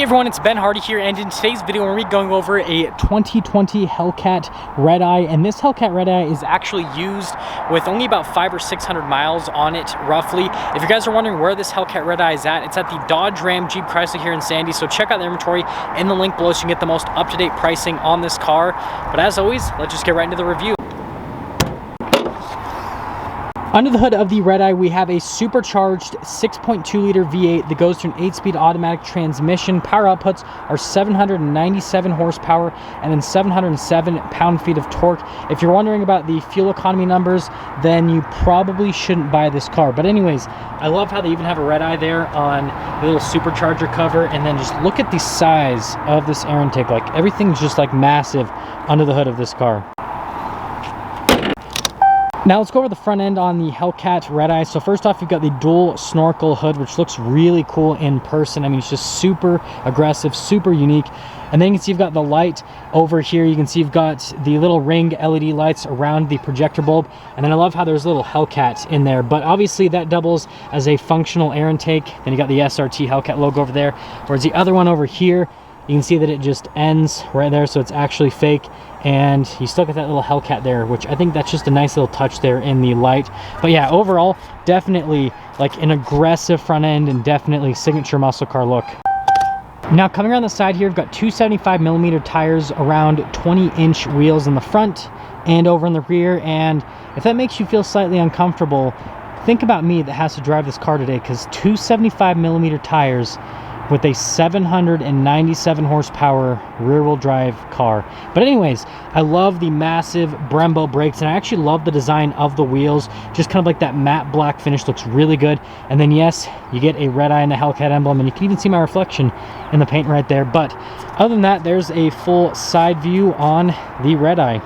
everyone, it's Ben Hardy here, and in today's video we're going to be going over a 2020 Hellcat Redeye, and this Hellcat Redeye is actually used with only about 500 or 600 miles on it, roughly. If you guys are wondering where this Hellcat Redeye is at, it's at the Dodge Ram Jeep Chrysler here in Sandy, so check out the inventory in the link below so you can get the most up-to-date pricing on this car. But as always, let's just get right into the review. Under the hood of the Redeye, we have a supercharged 6.2 liter V8 that goes through an 8-speed automatic transmission. Power outputs are 797 horsepower and then 707 pound-feet of torque. If you're wondering about the fuel economy numbers, then you probably shouldn't buy this car. But anyways, I love how they even have a Redeye there on the little supercharger cover, and then just look at the size of this air intake. Like, everything's just like massive under the hood of this car. Now let's go over the front end on the Hellcat Redeye. So first off, you've got the dual snorkel hood, which looks really cool in person. I mean, it's just super aggressive, super unique. And then you can see you've got the light over here. You can see you've got the little ring LED lights around the projector bulb. And then I love how there's a little Hellcat in there. But obviously that doubles as a functional air intake. Then you got the SRT Hellcat logo over there. Whereas the other one over here, you can see that it just ends right there, so it's actually fake. And you still got that little Hellcat there, which I think that's just a nice little touch there in the light. But yeah, overall, definitely like an aggressive front end and definitely signature muscle car look. Now coming around the side here, we've got 275mm tires, around 20-inch wheels in the front and over in the rear. And if that makes you feel slightly uncomfortable, think about me that has to drive this car today, because 275mm tires with a 797 horsepower rear-wheel drive car. But anyways, I love the massive Brembo brakes, and I actually love the design of the wheels. Just kind of like that matte black finish looks really good. And then yes, you get a Redeye and the Hellcat emblem, and you can even see my reflection in the paint right there. But other than that, there's a full side view on the Redeye.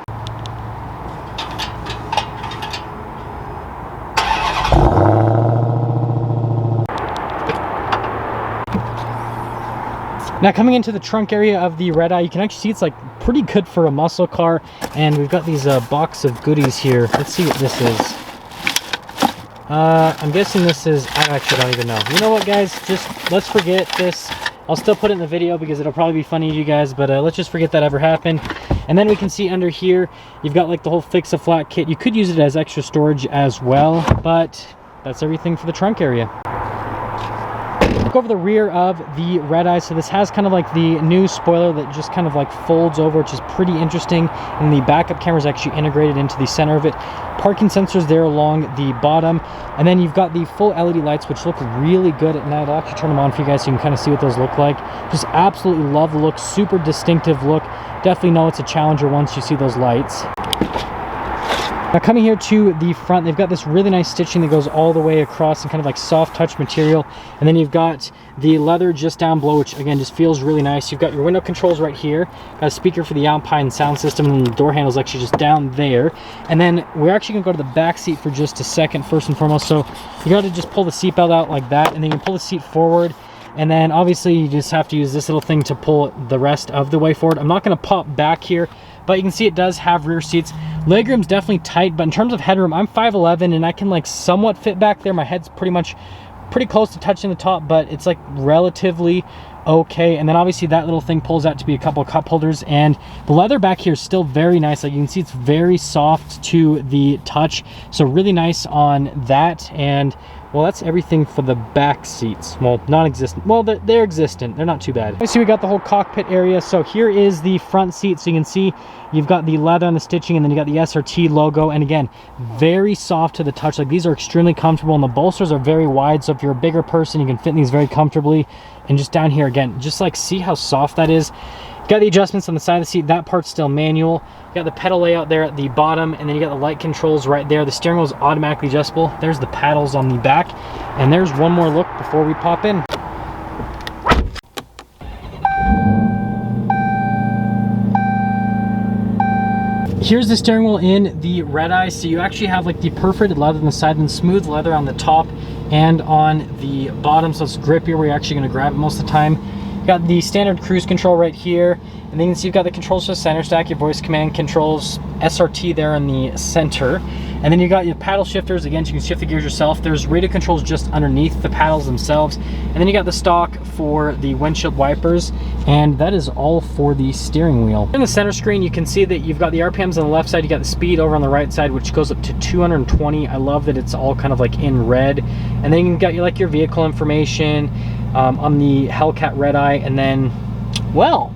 Now coming into the trunk area of the Redeye, you can actually see it's like pretty good for a muscle car, and we've got these box of goodies here. Let's see what this is. I'm guessing this is, I actually don't even know. You know what, guys, just let's forget this. I'll still put it in the video because it'll probably be funny to you guys, but let's just forget that ever happened. And then we can see under here, you've got like the whole fix-a-flat kit. You could use it as extra storage as well, but that's everything for the trunk area. Look over the rear of the Redeye. So this has kind of like the new spoiler that just kind of like folds over, which is pretty interesting. And the backup camera is actually integrated into the center of it. Parking sensors there along the bottom. And then you've got the full LED lights, which look really good at night. I'll actually turn them on for you guys so you can kind of see what those look like. Just absolutely love the look. Super distinctive look. Definitely know it's a Challenger once you see those lights. Now coming here to the front, they've got this really nice stitching that goes all the way across and kind of like soft touch material. And then you've got the leather just down below, which again just feels really nice. You've got your window controls right here, got a speaker for the Alpine sound system, and the door handle is actually just down there. And then we're actually gonna go to the back seat for just a second, first and foremost. So you got to just pull the seatbelt out like that, and then you can pull the seat forward. And then obviously you just have to use this little thing to pull the rest of the way forward. I'm not gonna pop back here, but you can see it does have rear seats. Legroom's definitely tight, but in terms of headroom, I'm 5'11", and I can like somewhat fit back there. My head's pretty close to touching the top, but it's like relatively okay. And then obviously that little thing pulls out to be a couple of cup holders, and the leather back here is still very nice. Like you can see, it's very soft to the touch, so really nice on that. And well, that's everything for the back seats. Well, non-existent. Well, they're existent. They're not too bad. I see we got the whole cockpit area. So here is the front seat. So you can see you've got the leather and the stitching, and then you got the SRT logo. And again, very soft to the touch. Like, these are extremely comfortable, and the bolsters are very wide. So if you're a bigger person, you can fit in these very comfortably. And just down here again, just like see how soft that is. Got the adjustments on the side of the seat. That part's still manual. You got the pedal layout there at the bottom, and then you got the light controls right there. The steering wheel is automatically adjustable. There's the paddles on the back, and there's one more look before we pop in. Here's the steering wheel in the Redeye. So you actually have like the perforated leather on the side and smooth leather on the top and on the bottom, so it's grippier where you're actually going to grab it most of the time. Got the standard cruise control right here, and then you can see you've got the controls for the center stack, your voice command controls, SRT there in the center, and then you got your paddle shifters. Again, you can shift the gears yourself. There's radio controls just underneath the paddles themselves, and then you got the stock for the windshield wipers, and that is all for the steering wheel. In the center screen, you can see that you've got the RPMs on the left side, you got the speed over on the right side, which goes up to 220. I love that it's all kind of like in red, and then you've got like your vehicle information on the Hellcat Redeye, and then, well,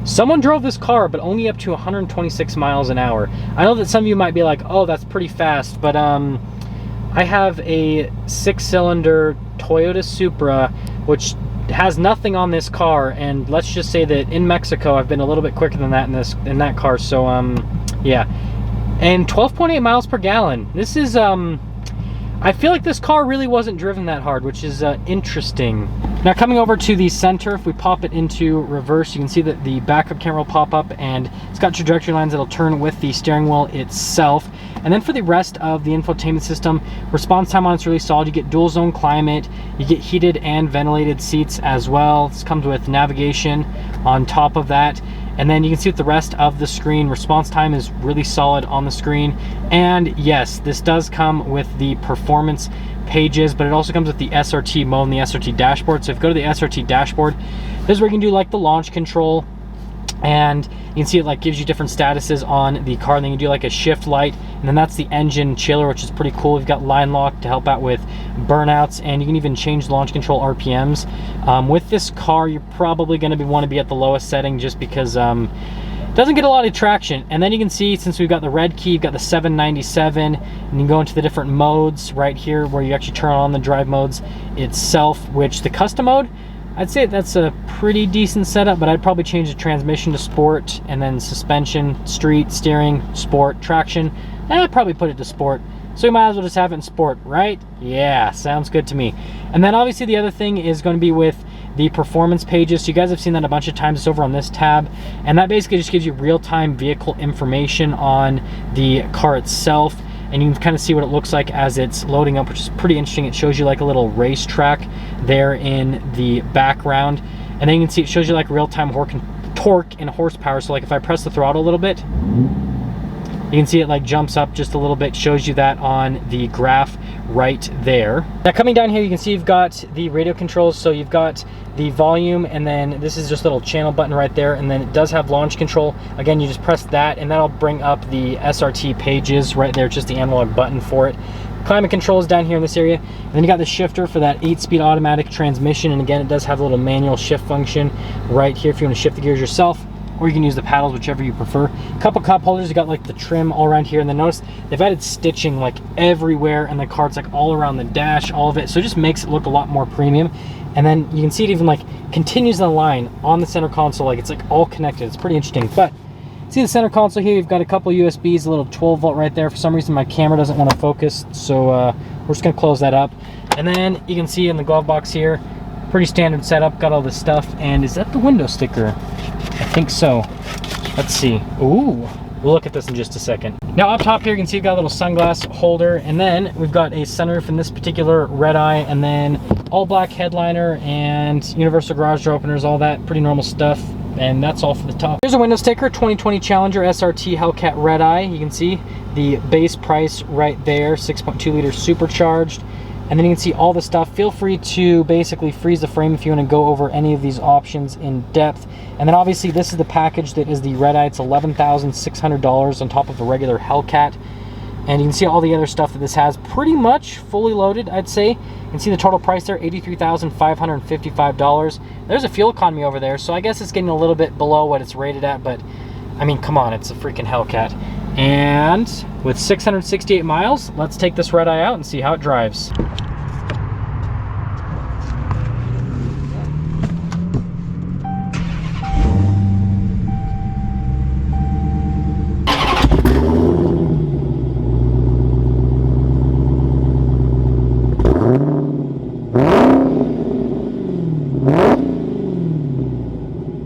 someone drove this car, but only up to 126 miles an hour. I know that some of you might be like, oh, that's pretty fast, but I have a 6-cylinder Toyota Supra, which has nothing on this car, and let's just say that in Mexico, I've been a little bit quicker than that in that car, so yeah. And 12.8 miles per gallon. This is, I feel like this car really wasn't driven that hard, which is interesting. Now coming over to the center, if we pop it into reverse, you can see that the backup camera will pop up, and it's got trajectory lines that'll turn with the steering wheel itself. And then for the rest of the infotainment system, response time on it's really solid. You get dual zone climate, you get heated and ventilated seats as well. This comes with navigation on top of that. And then you can see with the rest of the screen, response time is really solid on the screen. And yes, this does come with the performance pages, but it also comes with the SRT mode and the SRT dashboard. So if you go to the SRT dashboard, this is where you can do like the launch control, and you can see it like gives you different statuses on the car. And then you do like a shift light, and then that's the engine chiller, which is pretty cool. We've got line lock to help out with burnouts, and you can even change launch control RPMs. With this car, you're probably going to want to be at the lowest setting, just because it doesn't get a lot of traction. And then you can see, since we've got the red key, you've got the 797, and you can go into the different modes right here where you actually turn on the drive modes itself, which the custom mode, I'd say that's a pretty decent setup, but I'd probably change the transmission to sport, and then suspension, street, steering, sport, traction, and I'd probably put it to sport. So you might as well just have it in sport, right? Yeah, sounds good to me. And then obviously the other thing is going to be with the performance pages. So you guys have seen that a bunch of times. It's over on this tab, and that basically just gives you real-time vehicle information on the car itself, and you can kind of see what it looks like as it's loading up, which is pretty interesting. It shows you like a little racetrack there in the background, and then you can see it shows you like real-time torque and horsepower. So like if I press the throttle a little bit, you can see it like jumps up just a little bit, shows you that on the graph right there. Now coming down here, you can see you've got the radio controls. So you've got the volume, and then this is just a little channel button right there, and then it does have launch control. Again, you just press that, and that'll bring up the SRT pages right there, just the analog button for it. Climate control is down here in this area, and then you got the shifter for that 8-speed automatic transmission, and again, it does have a little manual shift function right here if you want to shift the gears yourself, or you can use the paddles, whichever you prefer. A couple cup holders, you got like the trim all around here, and then notice they've added stitching like everywhere in the car. It's like all around the dash, all of it, so it just makes it look a lot more premium. And then you can see it even like continues the line on the center console, like it's like all connected. It's pretty interesting. But see the center console here, you've got a couple USBs, a little 12-volt right there. For some reason my camera doesn't want to focus, so we're just gonna close that up. And then you can see in the glove box here, pretty standard setup, got all this stuff. And is that the window sticker? I think so. Let's see. Ooh, we'll look at this in just a second. Now up top here, you can see you've got a little sunglass holder, and then we've got a sunroof in this particular Redeye, and then all black headliner and universal garage door openers, all that pretty normal stuff. And that's all for the top. Here's a window sticker, 2020 Challenger SRT Hellcat Redeye. You can see the base price right there, 6.2 liter supercharged. And then you can see all the stuff. Feel free to basically freeze the frame if you want to go over any of these options in depth. And then obviously this is the package that is the Redeye. It's $11,600 on top of a regular Hellcat. And you can see all the other stuff that this has, pretty much fully loaded, I'd say. You can see the total price there, $83,555. There's a fuel economy over there, so I guess it's getting a little bit below what it's rated at, but I mean, come on, it's a freaking Hellcat. And with 668 miles, let's take this Redeye out and see how it drives.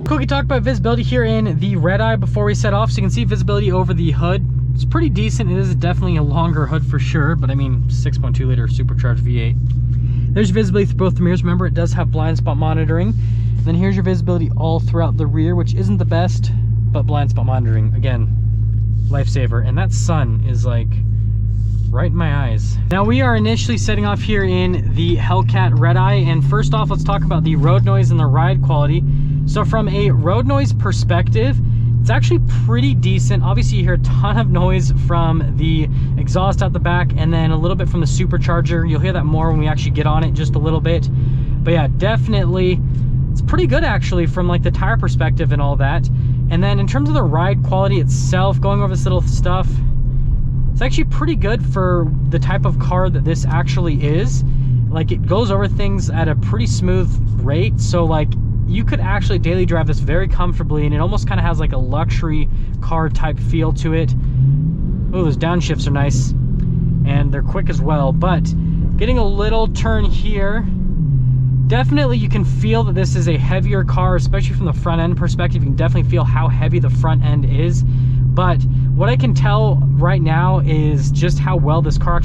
Quickly talk about visibility here in the Redeye before we set off. So you can see visibility over the hood. It's pretty decent. It is definitely a longer hood for sure, but I mean, 6.2 liter supercharged V8. There's visibility through both the mirrors. Remember, it does have blind spot monitoring. And then here's your visibility all throughout the rear, which isn't the best, but blind spot monitoring, again, lifesaver. And that sun is like right in my eyes. Now we are initially setting off here in the Hellcat Redeye, and first off, let's talk about the road noise and the ride quality. So from a road noise perspective, it's actually pretty decent. Obviously you hear a ton of noise from the exhaust out the back, and then a little bit from the supercharger. You'll hear that more when we actually get on it, just a little bit. But yeah, definitely it's pretty good actually from like the tire perspective and all that. And then in terms of the ride quality itself, going over this little stuff, it's actually pretty good for the type of car that this actually is. Like, it goes over things at a pretty smooth rate, so like you could actually daily drive this very comfortably, and it almost kind of has like a luxury car type feel to it. Oh, those downshifts are nice, and they're quick as well. But getting a little turn here, definitely you can feel that this is a heavier car, especially from the front end perspective. You can definitely feel how heavy the front end is. But what I can tell right now is just how well this car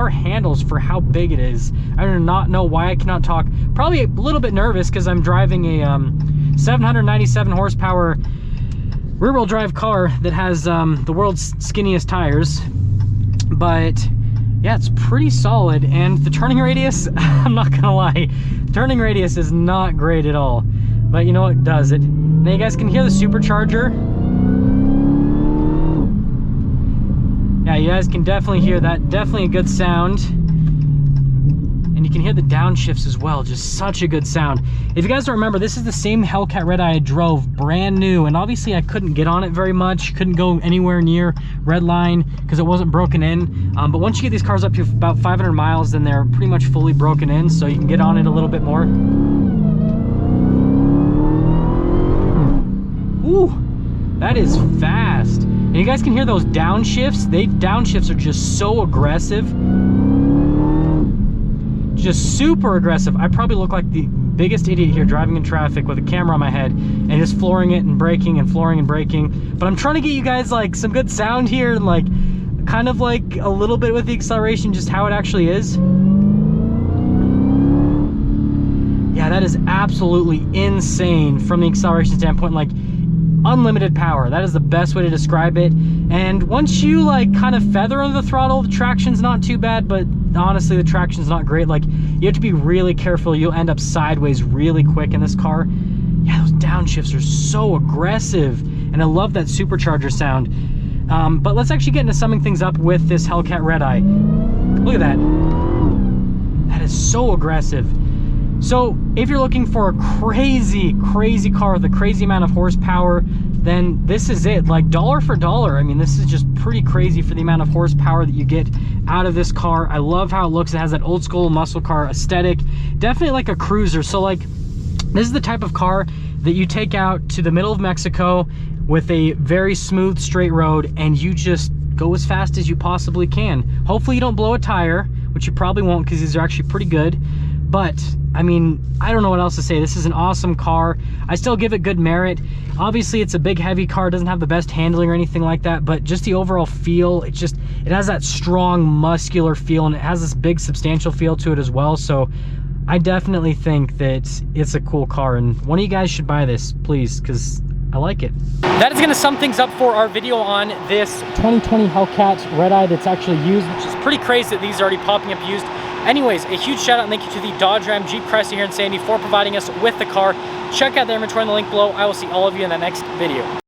handles for how big it is. I do not know why I cannot talk. Probably a little bit nervous because I'm driving a 797 horsepower rear-wheel drive car that has the world's skinniest tires. But yeah, it's pretty solid. And the turning radius, I'm not gonna lie, turning radius is not great at all. But you know what does it? Now you guys can hear the supercharger. Yeah, you guys can definitely hear that. Definitely a good sound. And you can hear the downshifts as well. Just such a good sound. If you guys don't remember, this is the same Hellcat Redeye I drove brand new. And obviously I couldn't get on it very much. Couldn't go anywhere near red line because it wasn't broken in. But once you get these cars up to about 500 miles, then they're pretty much fully broken in. So you can get on it a little bit more. Ooh, that is fast. And you guys can hear those downshifts. Downshifts are just so aggressive. Just super aggressive. I probably look like the biggest idiot here driving in traffic with a camera on my head and just flooring it and braking and flooring and braking. But I'm trying to get you guys like some good sound here, and like kind of like a little bit with the acceleration, just how it actually is. Yeah, that is absolutely insane from the acceleration standpoint. Like, unlimited power, that is the best way to describe it. And once you like kind of feather on the throttle, the traction's not too bad, but honestly the traction's not great. Like, you have to be really careful. You'll end up sideways really quick in this car. Yeah, those downshifts are so aggressive, and I love that supercharger sound. But let's actually get into summing things up with this Hellcat Redeye. Look at that. That is so aggressive. So if you're looking for a crazy car with a crazy amount of horsepower, then this is it. Like, dollar for dollar, I mean, this is just pretty crazy for the amount of horsepower that you get out of this car. I love how it looks. It has that old school muscle car aesthetic, definitely like a cruiser. So like, this is the type of car that you take out to the middle of Mexico with a very smooth straight road, and you just go as fast as you possibly can. Hopefully you don't blow a tire, which you probably won't because these are actually pretty good. But I mean, I don't know what else to say. This is an awesome car. I still give it good merit. Obviously it's a big heavy car, it doesn't have the best handling or anything like that, but just the overall feel, it has that strong muscular feel, and it has this big substantial feel to it as well. So I definitely think that it's a cool car, and one of you guys should buy this, please, because I like it. That is going to sum things up for our video on this 2020 Hellcat Redeye that's actually used, which is pretty crazy that these are already popping up used. Anyways, a huge shout out and thank you to the Dodge Ram Jeep Cressy here in Sandy for providing us with the car. Check out their inventory in the link below. I will see all of you in the next video.